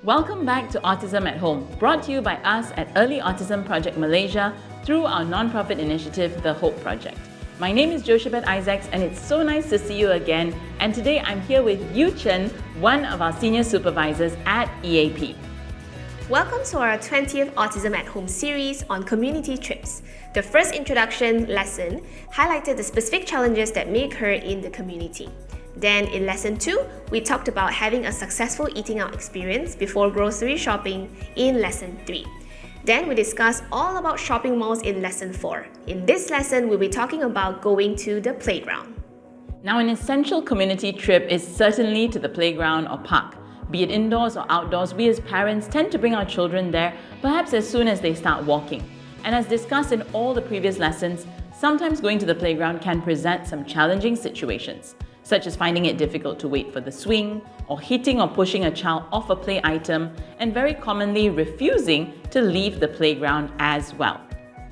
Welcome back to Autism at Home, brought to you by us at Early Autism Project Malaysia through our non-profit initiative, The Hope Project. My name is Joshebet Isaacs and it's so nice to see you again. And today I'm here with Yu Chen, one of our senior supervisors at EAP. Welcome to our 20th Autism at Home series on community trips. The first introduction lesson highlighted the specific challenges that may occur in the community. Then in lesson 2, we talked about having a successful eating out experience before grocery shopping in lesson 3. Then we discussed all about shopping malls in lesson 4. In this lesson, we'll be talking about going to the playground. Now, an essential community trip is certainly to the playground or park. Be it indoors or outdoors, we as parents tend to bring our children there perhaps as soon as they start walking. And as discussed in all the previous lessons, sometimes going to the playground can present some challenging situations, such as finding it difficult to wait for the swing, or hitting or pushing a child off a play item, and very commonly refusing to leave the playground as well.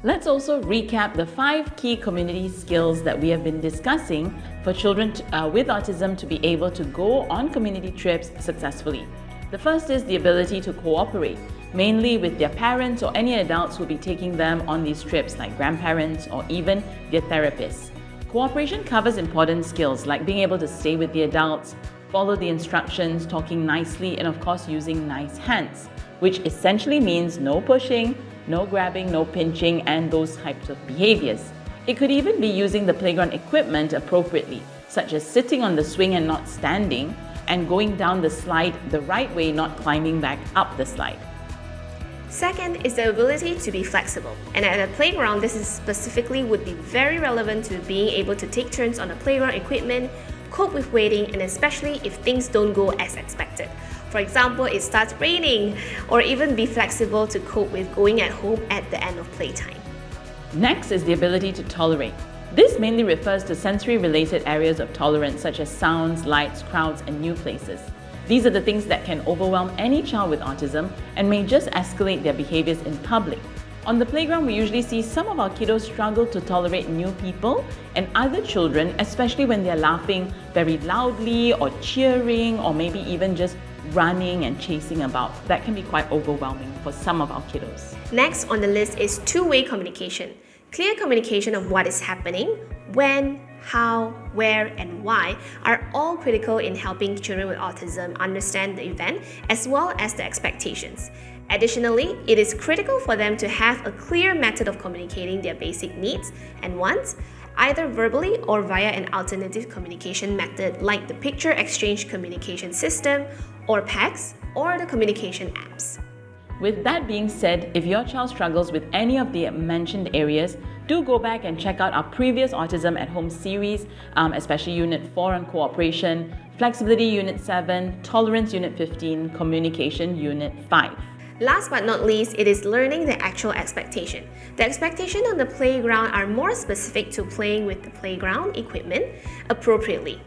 Let's also recap the 5 key community skills that we have been discussing for children with autism to be able to go on community trips successfully. The first is the ability to cooperate, mainly with their parents or any adults who will be taking them on these trips, like grandparents or even their therapists. Cooperation covers important skills like being able to stay with the adults, follow the instructions, talking nicely, and of course using nice hands, which essentially means no pushing, no grabbing, no pinching, and those types of behaviors. It could even be using the playground equipment appropriately, such as sitting on the swing and not standing, and going down the slide the right way, not climbing back up the slide. Second is the ability to be flexible. And at a playground, this is specifically would be very relevant to being able to take turns on the playground equipment, cope with waiting, and especially if things don't go as expected. For example, it starts raining, or even be flexible to cope with going at home at the end of playtime. Next is the ability to tolerate. This mainly refers to sensory-related areas of tolerance such as sounds, lights, crowds, and new places. These are the things that can overwhelm any child with autism and may just escalate their behaviors in public. On the playground, we usually see some of our kiddos struggle to tolerate new people and other children, especially when they're laughing very loudly or cheering or maybe even just running and chasing about. That can be quite overwhelming for some of our kiddos. Next on the list is two-way communication. Clear communication of what is happening, when, how, where, and why are all critical in helping children with autism understand the event as well as the expectations. Additionally, it is critical for them to have a clear method of communicating their basic needs and wants, either verbally or via an alternative communication method like the Picture Exchange Communication System or PECS or the communication apps. With that being said, if your child struggles with any of the mentioned areas, do go back and check out our previous Autism at Home series, especially Unit 4 on cooperation, Flexibility Unit 7, Tolerance Unit 15, Communication Unit 5. Last but not least, it is learning the actual expectation. The expectation on the playground are more specific to playing with the playground equipment appropriately,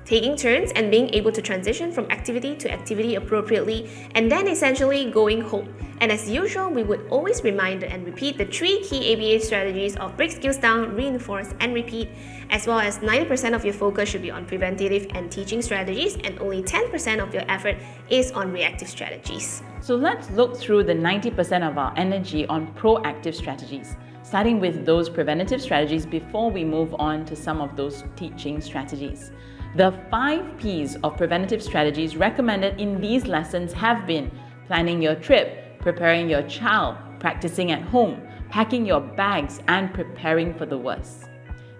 taking turns and being able to transition from activity to activity appropriately, and then essentially going home. And as usual, we would always remind and repeat the 3 key ABA strategies of break skills down, reinforce, and repeat, as well as 90% of your focus should be on preventative and teaching strategies, and only 10% of your effort is on reactive strategies. So let's look through the 90% of our energy on proactive strategies, starting with those preventative strategies before we move on to some of those teaching strategies. The 5 P's of preventative strategies recommended in these lessons have been planning your trip, preparing your child, practicing at home, packing your bags, and preparing for the worst.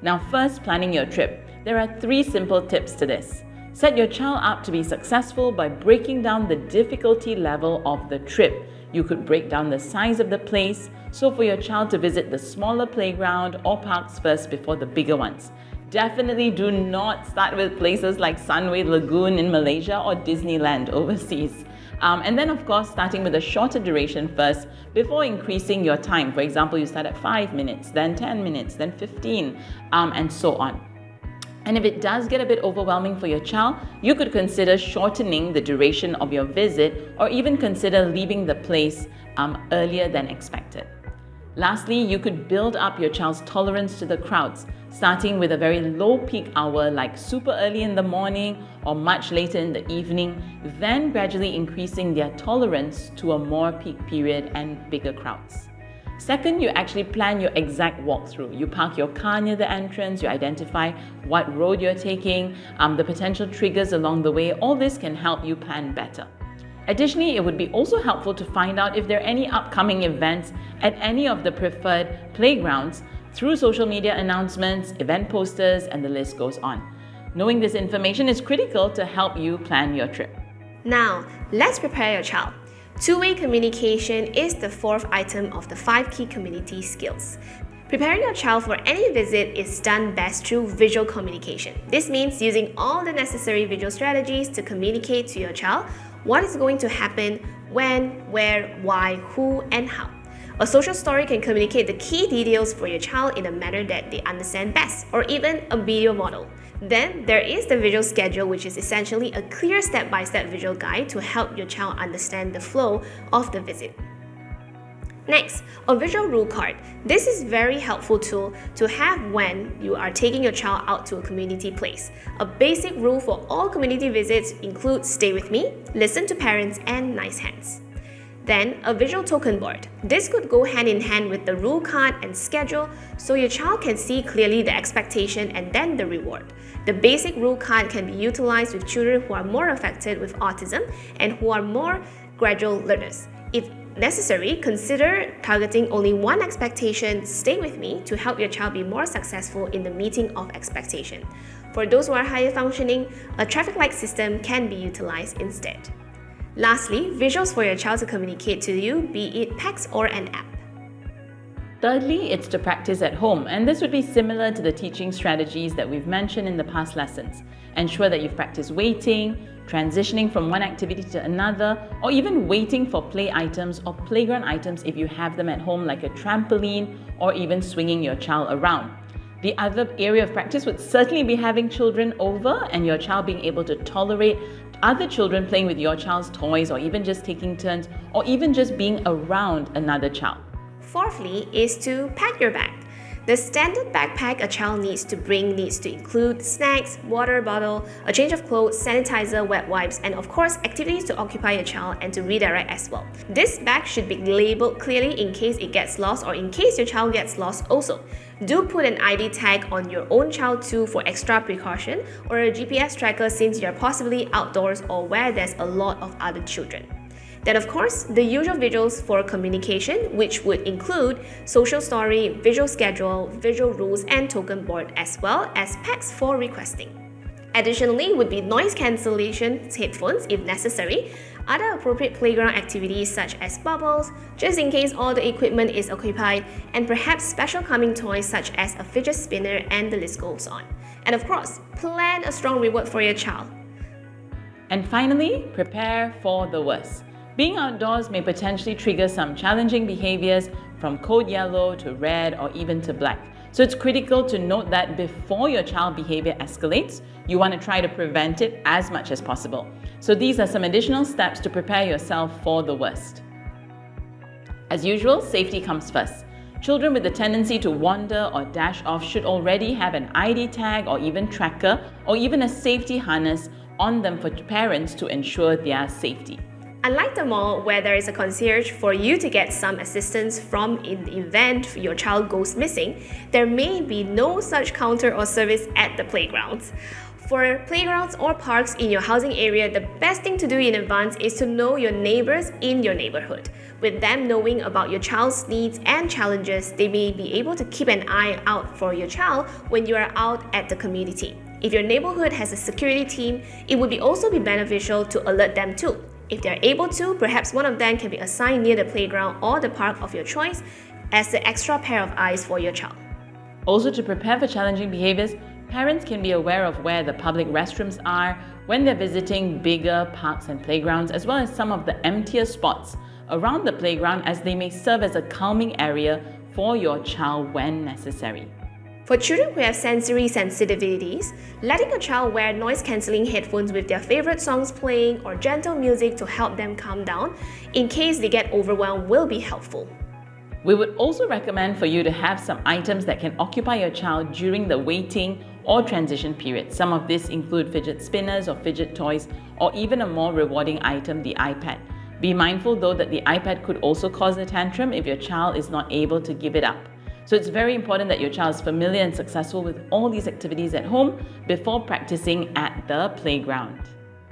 Now, first, planning your trip. There are 3 simple tips to this. Set your child up to be successful by breaking down the difficulty level of the trip. You could break down the size of the place, so for your child to visit the smaller playground or parks first before the bigger ones. Definitely do not start with places like Sunway Lagoon in Malaysia or Disneyland overseas. And then, of course, starting with a shorter duration first before increasing your time. For example, you start at 5 minutes, then 10 minutes, then 15, and so on. And if it does get a bit overwhelming for your child, you could consider shortening the duration of your visit or even consider leaving the place earlier than expected. Lastly, you could build up your child's tolerance to the crowds, starting with a very low peak hour like super early in the morning or much later in the evening, then gradually increasing their tolerance to a more peak period and bigger crowds. Second, you actually plan your exact walkthrough. You park your car near the entrance, you identify what road you're taking, the potential triggers along the way. All this can help you plan better. Additionally, it would be also helpful to find out if there are any upcoming events at any of the preferred playgrounds through social media announcements, event posters, and the list goes on. Knowing this information is critical to help you plan your trip. Now, let's prepare your child. Two-way communication is the fourth item of the 5 key community skills. Preparing your child for any visit is done best through visual communication. This means using all the necessary visual strategies to communicate to your child what is going to happen, when, where, why, who, and how. A social story can communicate the key details for your child in a manner that they understand best, or even a video model. Then there is the visual schedule, which is essentially a clear step-by-step visual guide to help your child understand the flow of the visit. Next, a visual rule card. This is a very helpful tool to have when you are taking your child out to a community place. A basic rule for all community visits includes stay with me, listen to parents, and nice hands. Then, a visual token board. This could go hand in hand with the rule card and schedule so your child can see clearly the expectation and then the reward. The basic rule card can be utilized with children who are more affected with autism and who are more gradual learners. If necessary, consider targeting only one expectation, stay with me, to help your child be more successful in the meeting of expectation. For those who are higher functioning, a traffic light system can be utilized instead. Lastly, visuals for your child to communicate to you, be it text or an app. Thirdly, it's to practice at home, and this would be similar to the teaching strategies that we've mentioned in the past lessons. Ensure that you've practiced waiting, transitioning from one activity to another, or even waiting for play items or playground items if you have them at home, like a trampoline or even swinging your child around. The other area of practice would certainly be having children over and your child being able to tolerate other children playing with your child's toys, or even just taking turns, or even just being around another child. Fourthly is to pack your bag. The standard backpack a child needs to bring needs to include snacks, water bottle, a change of clothes, sanitizer, wet wipes, and of course activities to occupy your child and to redirect as well. This bag should be labeled clearly in case it gets lost or in case your child gets lost also. Do put an ID tag on your own child too for extra precaution, or a GPS tracker since you're possibly outdoors or where there's a lot of other children. Then of course, the usual visuals for communication, which would include social story, visual schedule, visual rules, and token board, as well as packs for requesting. Additionally would be noise cancellation headphones if necessary, other appropriate playground activities such as bubbles, just in case all the equipment is occupied, and perhaps special calming toys such as a fidget spinner, and the list goes on. And of course, plan a strong reward for your child. And finally, prepare for the worst. Being outdoors may potentially trigger some challenging behaviors from code yellow to red or even to black. So it's critical to note that before your child behavior escalates, you want to try to prevent it as much as possible. So these are some additional steps to prepare yourself for the worst. As usual, safety comes first. Children with the tendency to wander or dash off should already have an ID tag or even tracker or even a safety harness on them for parents to ensure their safety. Unlike the mall, where there is a concierge for you to get some assistance from in the event your child goes missing, there may be no such counter or service at the playgrounds. For playgrounds or parks in your housing area, the best thing to do in advance is to know your neighbors in your neighborhood. With them knowing about your child's needs and challenges, they may be able to keep an eye out for your child when you are out at the community. If your neighborhood has a security team, it would also be beneficial to alert them too. If they are able to, perhaps one of them can be assigned near the playground or the park of your choice as the extra pair of eyes for your child. Also, to prepare for challenging behaviors, parents can be aware of where the public restrooms are when they're visiting bigger parks and playgrounds, as well as some of the emptier spots around the playground, as they may serve as a calming area for your child when necessary. For children who have sensory sensitivities, letting a child wear noise-cancelling headphones with their favorite songs playing or gentle music to help them calm down in case they get overwhelmed will be helpful. We would also recommend for you to have some items that can occupy your child during the waiting or transition period. Some of this include fidget spinners or fidget toys, or even a more rewarding item, the iPad. Be mindful though that the iPad could also cause a tantrum if your child is not able to give it up. So it's very important that your child is familiar and successful with all these activities at home before practicing at the playground.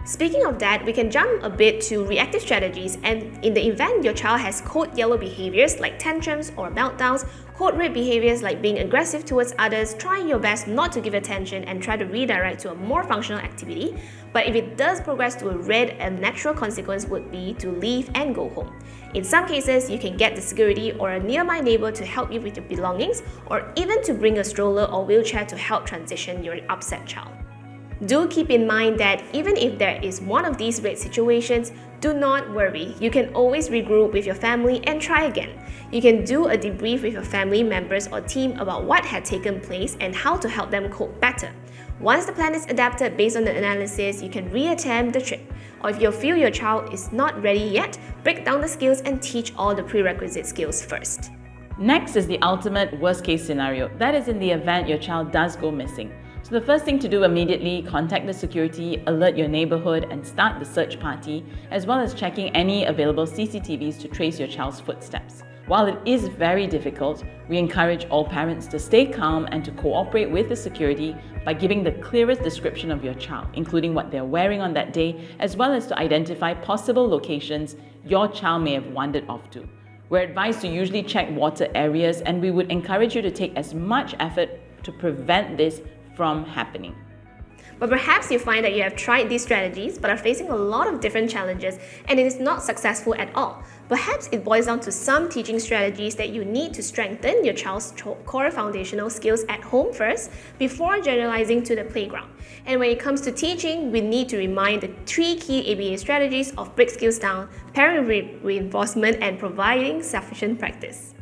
Speaking of that, we can jump a bit to reactive strategies, and in the event your child has code yellow behaviors like tantrums or meltdowns, code red behaviors like being aggressive towards others, try your best not to give attention and try to redirect to a more functional activity. But if it does progress to a red, a natural consequence would be to leave and go home. In some cases, you can get the security or a nearby neighbor to help you with your belongings, or even to bring a stroller or wheelchair to help transition your upset child. Do keep in mind that even if there is one of these red situations, do not worry. You can always regroup with your family and try again. You can do a debrief with your family members or team about what had taken place and how to help them cope better. Once the plan is adapted based on the analysis, you can reattempt the trip. Or if you feel your child is not ready yet, break down the skills and teach all the prerequisite skills first. Next is the ultimate worst case scenario. That is in the event your child does go missing. So the first thing to do immediately, contact the security, alert your neighborhood and start the search party, as well as checking any available CCTVs to trace your child's footsteps. While it is very difficult, we encourage all parents to stay calm and to cooperate with the security by giving the clearest description of your child, including what they're wearing on that day, as well as to identify possible locations your child may have wandered off to. We're advised to usually check water areas, and we would encourage you to take as much effort to prevent this from happening. But perhaps you find that you have tried these strategies but are facing a lot of different challenges and it is not successful at all. Perhaps it boils down to some teaching strategies that you need to strengthen your child's core foundational skills at home first before generalizing to the playground. And when it comes to teaching, we need to remind the 3 key ABA strategies of break skills down, parent reinforcement, and providing sufficient practice.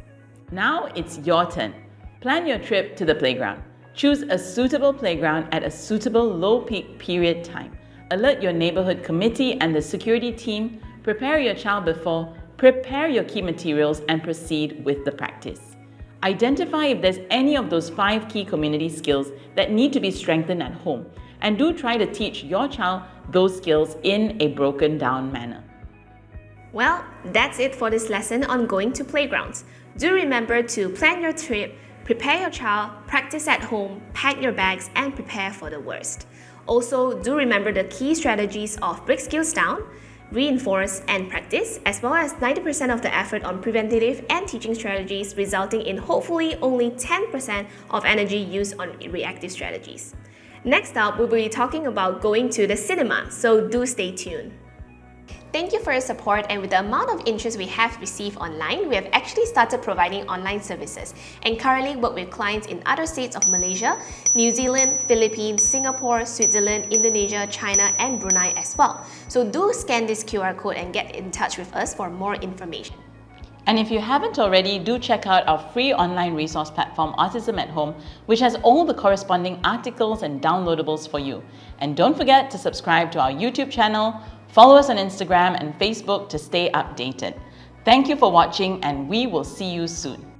Now it's your turn. Plan your trip to the playground. Choose a suitable playground at a suitable low-peak period time. Alert your neighborhood committee and the security team. Prepare your child before. Prepare your key materials and proceed with the practice. Identify if there's any of those 5 key community skills that need to be strengthened at home. And do try to teach your child those skills in a broken down manner. Well, that's it for this lesson on going to playgrounds. Do remember to plan your trip, prepare your child, practice at home, pack your bags, and prepare for the worst. Also, do remember the key strategies of break skills down, reinforce, and practice, as well as 90% of the effort on preventative and teaching strategies, resulting in hopefully only 10% of energy used on reactive strategies. Next up, we'll be talking about going to the cinema, so do stay tuned. Thank you for your support, and with the amount of interest we have received online, we have actually started providing online services and currently work with clients in other states of Malaysia, New Zealand, Philippines, Singapore, Switzerland, Indonesia, China, and Brunei as well. So do scan this QR code and get in touch with us for more information. And if you haven't already, do check out our free online resource platform, Autism at Home, which has all the corresponding articles and downloadables for you. And don't forget to subscribe to our YouTube channel, follow us on Instagram and Facebook to stay updated. Thank you for watching, and we will see you soon.